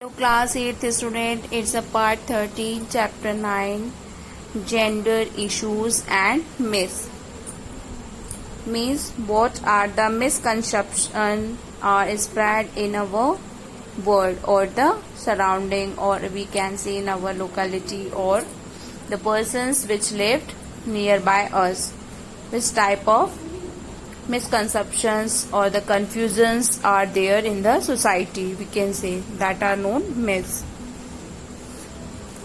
Hello class 8th student, it's a part 13 chapter 9 gender issues and myths. Means what are the misconceptions are spread in our world or the surrounding, or we can say in our locality or the persons which lived nearby us. Which type of misconceptions or the confusions are there in the society, we can say, that are known myths.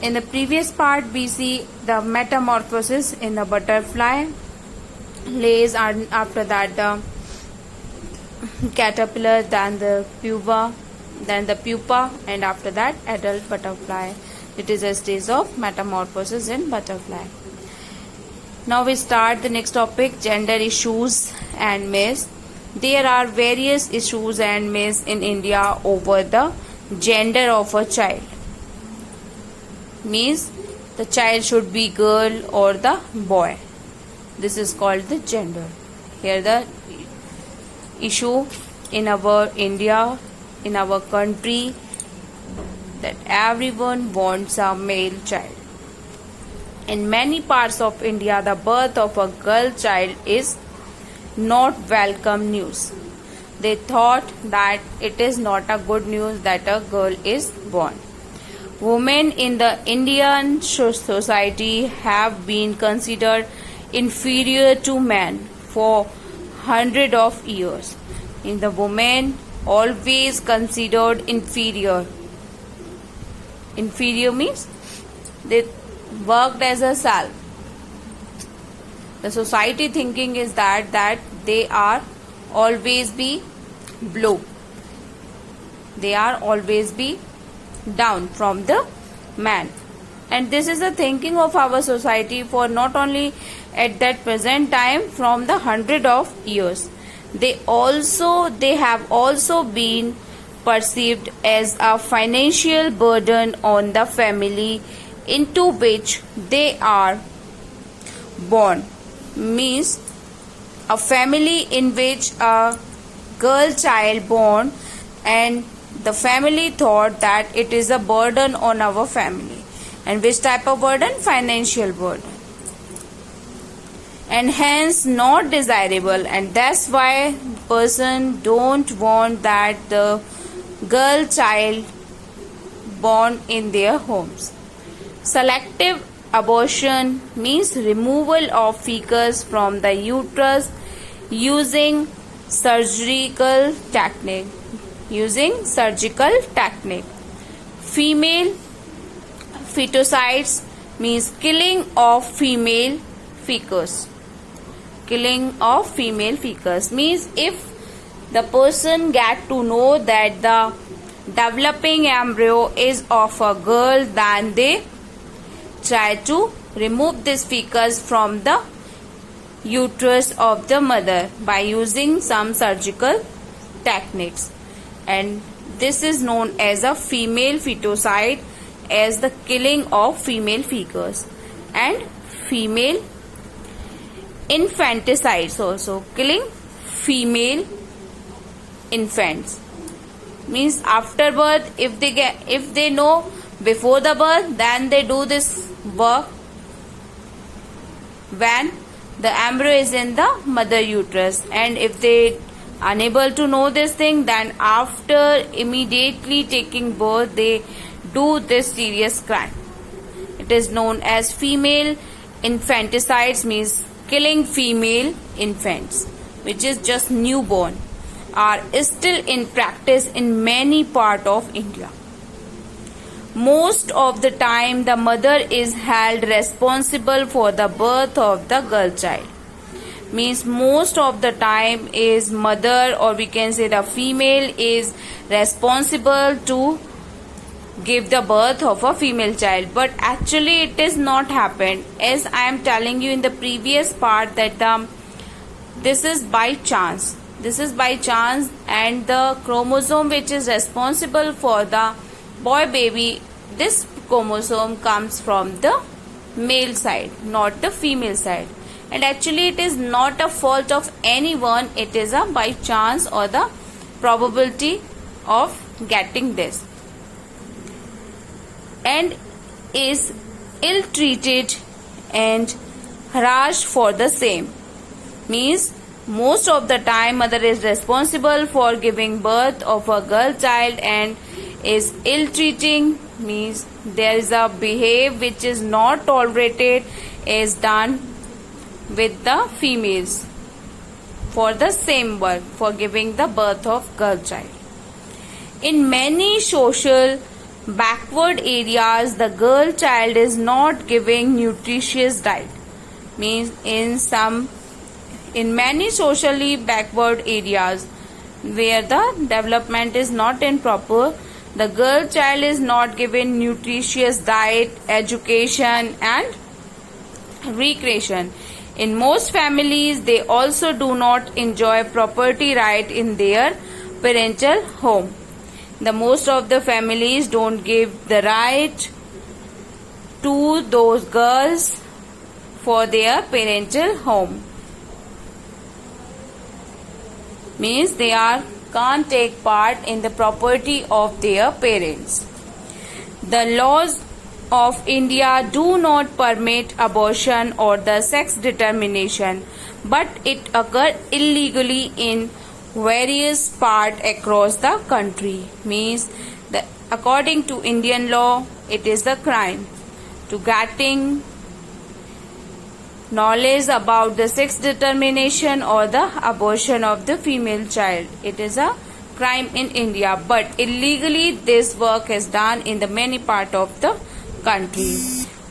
In the previous part we see the metamorphosis in the butterfly, lays, and after that the caterpillar, then the pupa, and after that adult butterfly. It is a stage of metamorphosis in butterfly. Now we start the next topic, gender issues and myths. There are various issues and myths in India over the gender of a child. Means the child should be girl or the boy. This is called the gender. Here the issue in our India, in our country, that everyone wants a male child. In many parts of India, the birth of a girl child is not welcome news. They thought that it is not a good news that a girl is born. Women in the Indian society have been considered inferior to men for hundreds of years. In the women always considered inferior. Inferior means they worked as a salve. The society thinking is that they are always be below. They are always be down from the man. And this is the thinking of our society for not only at that present time, from the hundred of years. They have also been perceived as a financial burden on the family into which they are born. Means a family in which a girl child born, and the family thought that it is a burden on our family. And which type of burden? Financial burden. And hence not desirable, and that's why person don't want that the girl child born in their homes. Selective abortion means removal of fetus from the uterus using surgical technique. Female feticides means killing of female fetus. Means if the person get to know that the developing embryo is of a girl, then they try to remove this fetus from the uterus of the mother by using some surgical techniques. And this is known as a female feticide, as the killing of female fetus. And female infanticides also, killing female infants. Means after birth, if they know before the birth, then they do this work when the embryo is in the mother uterus. And if they unable to know this thing, then after immediately taking birth, they do this serious crime. It is known as female infanticides, means killing female infants which is just newborn, are still in practice in many parts of India. Most of the time the mother is held responsible for the birth of the girl child. Means most of the time is mother, or we can say the female, is responsible to give the birth of a female child. But actually it is not happened, as I am telling you in the previous part, that this is by chance. And the chromosome which is responsible for the boy baby, this chromosome comes from the male side, not the female side. And actually it is not a fault of anyone, it is a by chance or the probability of getting this. and is ill-treated and harassed for the same. Means most of the time mother is responsible for giving birth of a girl child and is ill-treating, means there is a behavior which is not tolerated is done with the females for the same work, for giving the birth of girl child. In many social backward areas, the girl child is not giving nutritious diet. Means in many socially backward areas where the development is not in proper, the girl child is not given nutritious diet, education and recreation. In most families, they also do not enjoy property right in their parental home. The most of the families don't give the right to those girls for their parental home. Means they can't take part in the property of their parents. The laws of India do not permit abortion or the sex determination, but it occurs illegally in various parts across the country. Means according to Indian law, it is a crime to getting knowledge about the sex determination or the abortion of the female child. It is a crime in India, but illegally this work is done in the many part of the country.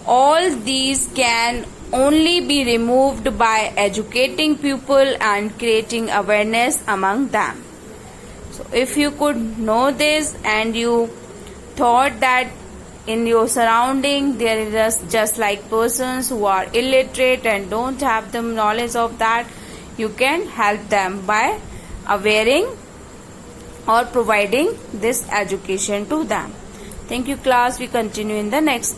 All these can only be removed by educating people and creating awareness among them. So if you could know this and you thought that in your surrounding there is just like persons who are illiterate and don't have the knowledge of that, you can help them by awareing or providing this education to them. Thank you class. We continue in the next